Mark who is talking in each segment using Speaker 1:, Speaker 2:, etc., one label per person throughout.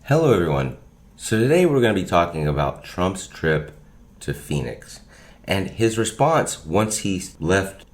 Speaker 1: Hello everyone. So today we're going to be talking about Trump's trip to Phoenix and his response once he left.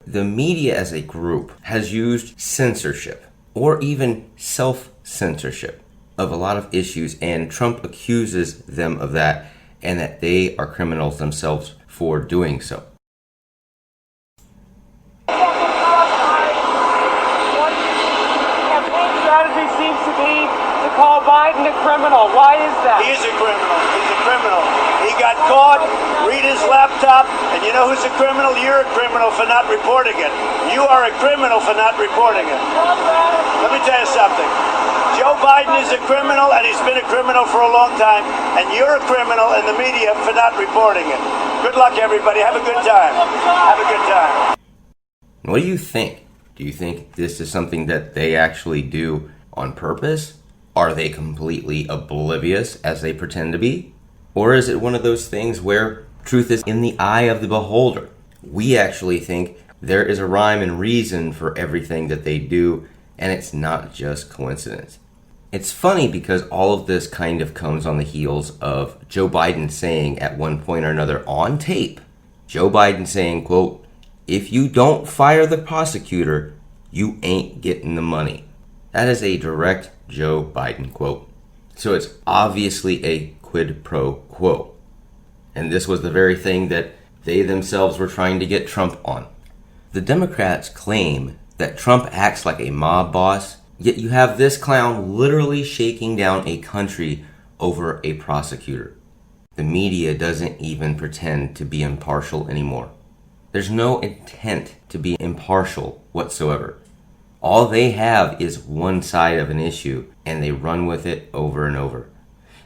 Speaker 1: The media as a group has used censorship or even self-censorship of a lot of issues, and Trump accuses them of that and that they are criminals themselves for doing so.
Speaker 2: Strategy seems to be to call Biden a criminal. Why is that?
Speaker 3: He is a criminal. He's a criminal. He got caught, read his laptop, and you know who's a criminal? You're a criminal for not reporting it. You are a criminal for not reporting it. Let me tell you something. Joe Biden is a criminal, and he's been a criminal for a long time, and you're a criminal in the media for not reporting it. Good luck, everybody. Have a good time. Have a good time.
Speaker 1: What do you think? Do you think this is something that they actually do on purpose? Are they completely oblivious as they pretend to be? Or is it one of those things where truth is in the eye of the beholder? We actually think there is a rhyme and reason for everything that they do, and it's not just coincidence. It's funny because all of this kind of comes on the heels of Joe Biden saying at one point or another on tape, Joe Biden saying, quote, "If you don't fire the prosecutor, you ain't getting the money." That is a direct Joe Biden quote. So it's obviously a quid pro quo. And this was the very thing that they themselves were trying to get Trump on. The Democrats claim that Trump acts like a mob boss, yet you have this clown literally shaking down a country over a prosecutor. The media doesn't even pretend to be impartial anymore. There's no intent to be impartial whatsoever. All they have is one side of an issue, and they run with it over and over.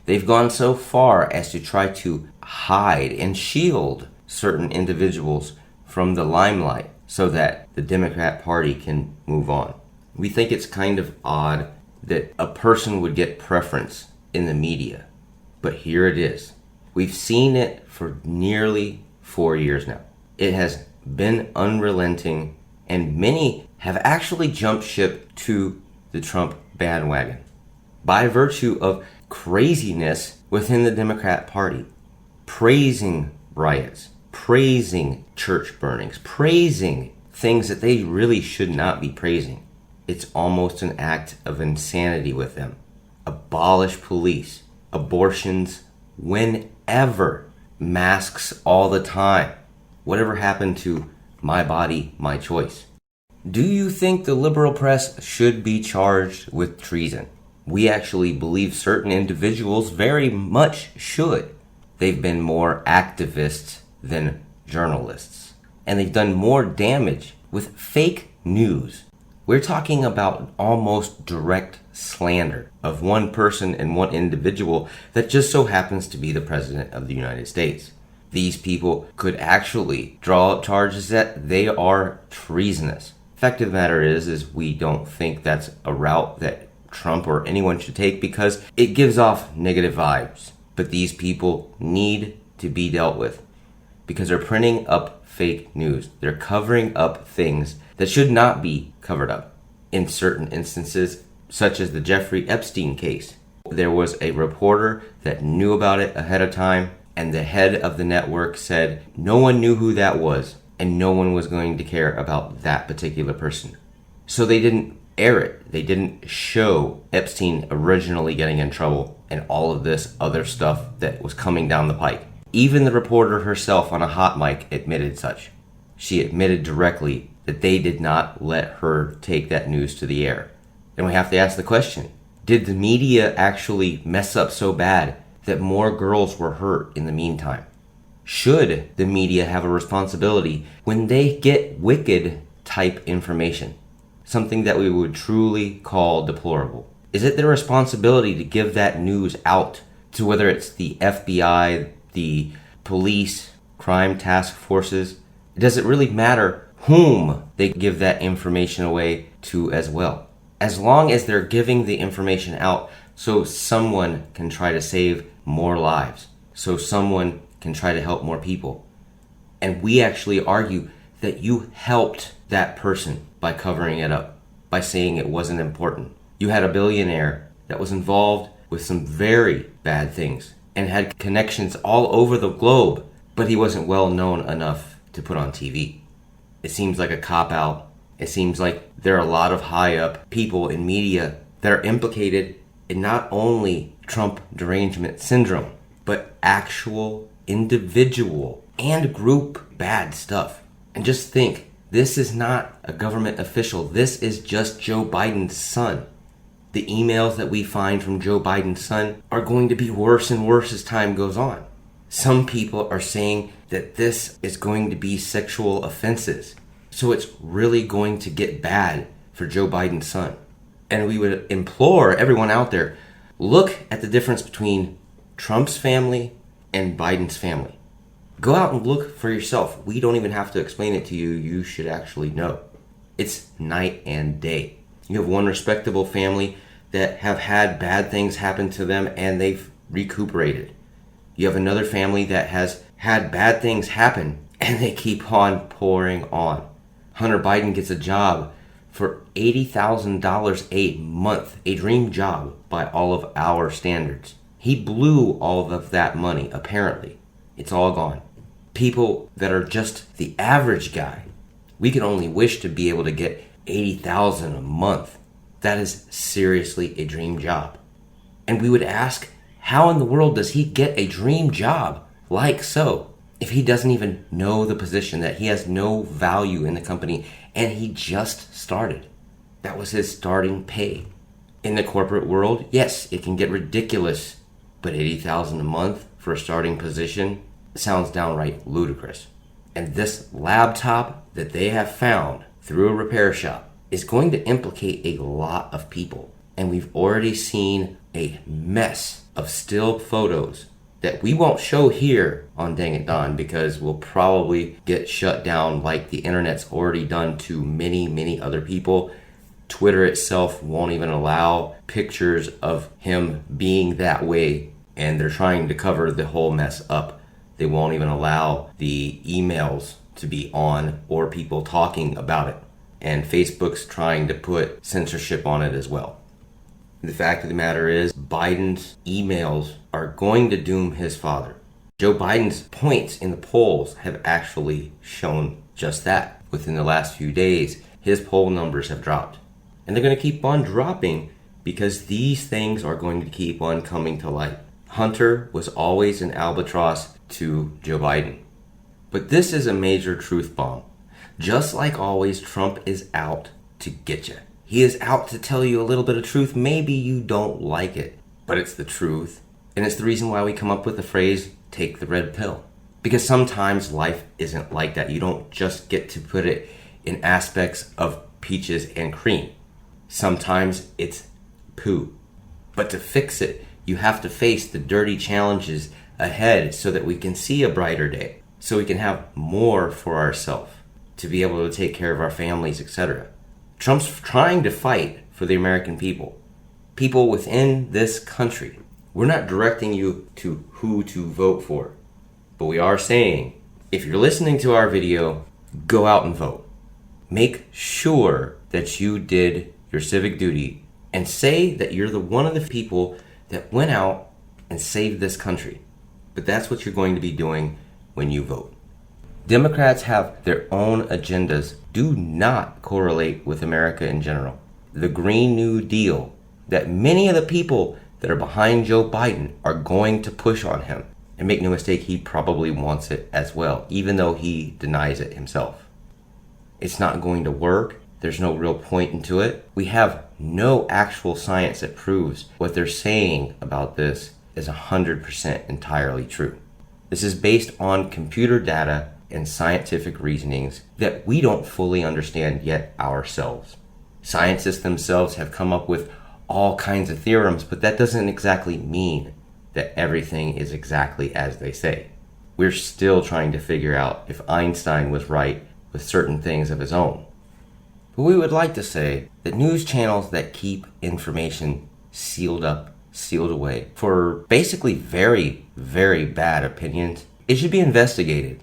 Speaker 1: They've gone so far as to try to hide and shield certain individuals from the limelight so that the Democrat Party can move on. We think it's kind of odd that a person would get preference in the media, but here it is. We've seen it for nearly 4 years now. It has been unrelenting, and many have actually jumped ship to the Trump bandwagon by virtue of craziness within the Democrat Party, praising riots, praising church burnings, praising things that they really should not be praising. It's almost an act of insanity with them. Abolish police, abortions whenever, masks all the time. Whatever happened to my body, my choice? Do you think the liberal press should be charged with treason? We actually believe certain individuals very much should. They've been more activists than journalists, and they've done more damage with fake news. We're talking about almost direct slander of one person and one individual that just so happens to be the President of the United States. These people could actually draw up charges that they are treasonous. Fact of the matter is we don't think that's a route that Trump or anyone should take because it gives off negative vibes. But these people need to be dealt with because they're printing up fake news. They're covering up things that should not be covered up. In certain instances, such as the Jeffrey Epstein case, there was a reporter that knew about it ahead of time, and the head of the network said no one knew who that was and no one was going to care about that particular person. So they didn't air it. They didn't show Epstein originally getting in trouble and all of this other stuff that was coming down the pike. Even the reporter herself on a hot mic admitted such. She admitted directly that they did not let her take that news to the air. And we have to ask the question, did the media actually mess up so bad that more girls were hurt in the meantime? Should the media have a responsibility when they get wicked type information? Something that we would truly call deplorable. Is it their responsibility to give that news out to whether it's the FBI, the police, crime task forces? Does it really matter whom they give that information away to as well? As long as they're giving the information out so someone can try to save more lives, so someone can try to help more people. And we actually argue that you helped that person by covering it up, by saying it wasn't important. You had a billionaire that was involved with with some very bad things and had connections all over the globe, but he wasn't well known enough to put on TV. It seems like a cop-out. It seems like there are a lot of high-up people in media that are implicated in not only Trump derangement syndrome, but actual individual and group bad stuff. And just think, this is not a government official. This is just Joe Biden's son. The emails that we find from Joe Biden's son are going to be worse and worse as time goes on. Some people are saying that this is going to be sexual offenses. So it's really going to get bad for Joe Biden's son. And we would implore everyone out there, look at the difference between Trump's family and Biden's family. Go out and look for yourself. We don't even have to explain it to you. You should actually know. It's night and day. You have one respectable family that have had bad things happen to them and they've recuperated. You have another family that has had bad things happen and they keep on pouring on. Hunter Biden gets a job for $80,000 a month, a dream job by all of our standards. He blew all of that money, apparently. It's all gone. People that are just the average guy, we can only wish to be able to get $80,000 a month. That is seriously a dream job. And we would ask, how in the world does he get a dream job like so if he doesn't even know the position, that he has no value in the company and he just started? That was his starting pay. In the corporate world, yes, it can get ridiculous, but $80,000 a month for a starting position sounds downright ludicrous. And this laptop that they have found through a repair shop is going to implicate a lot of people. And we've already seen a mess of still photos that we won't show here on Dang It Don because we'll probably get shut down like the internet's already done to many, many other people. Twitter itself won't even allow pictures of him being that way, and they're trying to cover the whole mess up. They won't even allow the emails to be on or people talking about it. And Facebook's trying to put censorship on it as well. The fact of the matter is, Biden's emails are going to doom his father. Joe Biden's points in the polls have actually shown just that. Within the last few days, his poll numbers have dropped. And they're going to keep on dropping because these things are going to keep on coming to light. Hunter was always an albatross to Joe Biden. But this is a major truth bomb. Just like always, Trump is out to get you. He is out to tell you a little bit of truth. Maybe you don't like it, but it's the truth. And it's the reason why we come up with the phrase, take the red pill. Because sometimes life isn't like that. You don't just get to put it in aspects of peaches and cream. Sometimes it's poo. But to fix it, you have to face the dirty challenges ahead so that we can see a brighter day. So we can have more for ourselves, to be able to take care of our families, etc. Trump's trying to fight for the American people. People within this country. We're not directing you to who to vote for. But we are saying, if you're listening to our video, go out and vote. Make sure that you did your civic duty and say that you're one of the people that went out and saved this country. But that's what you're going to be doing when you vote. Democrats have their own agendas, do not correlate with America in general. The Green New Deal that many of the people that are behind Joe Biden are going to push on him. And make no mistake, he probably wants it as well, even though he denies it himself. It's not going to work. There's no real point into it. We have no actual science that proves what they're saying about this is 100% entirely true. This is based on computer data and scientific reasonings that we don't fully understand yet ourselves. Scientists themselves have come up with all kinds of theorems, but that doesn't exactly mean that everything is exactly as they say. We're still trying to figure out if Einstein was right with certain things of his own. But we would like to say that news channels that keep information sealed up, sealed away, for basically very, very bad opinions, it should be investigated.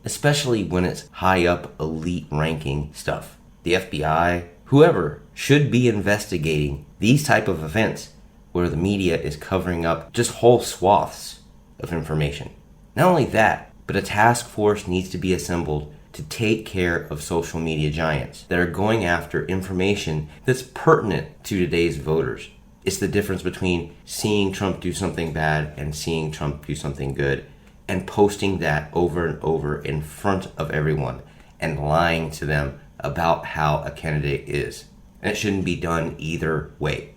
Speaker 1: Especially when it's high up elite ranking stuff. The FBI, whoever, should be investigating these type of events where the media is covering up just whole swaths of information. Not only that, but a task force needs to be assembled to take care of social media giants that are going after information that's pertinent to today's voters. It's the difference between seeing Trump do something bad and seeing Trump do something good, and posting that over and over in front of everyone and lying to them about how a candidate is. And it shouldn't be done either way.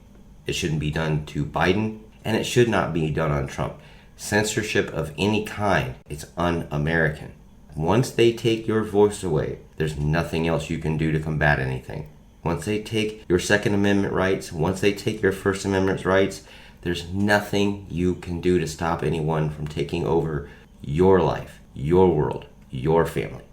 Speaker 1: It shouldn't be done to Biden, and it should not be done on Trump. Censorship of any kind, it's un-American. Once they take your voice away, there's nothing else you can do to combat anything. Once they take your Second Amendment rights, once they take your First Amendment rights, there's nothing you can do to stop anyone from taking over your life, your world, your family.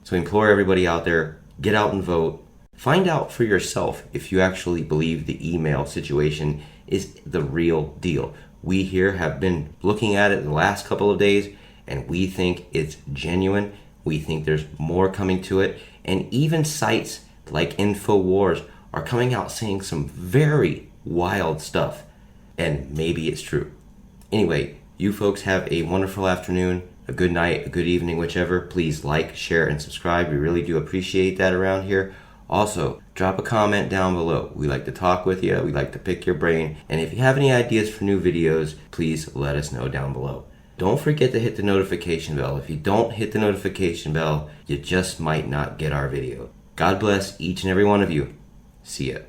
Speaker 1: So I implore everybody out there, get out and vote. Find out for yourself if you actually believe the email situation is the real deal. We here have been looking at it the last couple of days, and we think it's genuine. We think there's more coming to it. And even sites like InfoWars are coming out saying some very wild stuff. And maybe it's true. Anyway, you folks have a wonderful afternoon, a good night, a good evening, whichever. Please like, share, and subscribe. We really do appreciate that around here. Also, drop a comment down below. We like to talk with you. We like to pick your brain. And if you have any ideas for new videos, please let us know down below. Don't forget to hit the notification bell. If you don't hit the notification bell, you just might not get our video. God bless each and every one of you. See ya.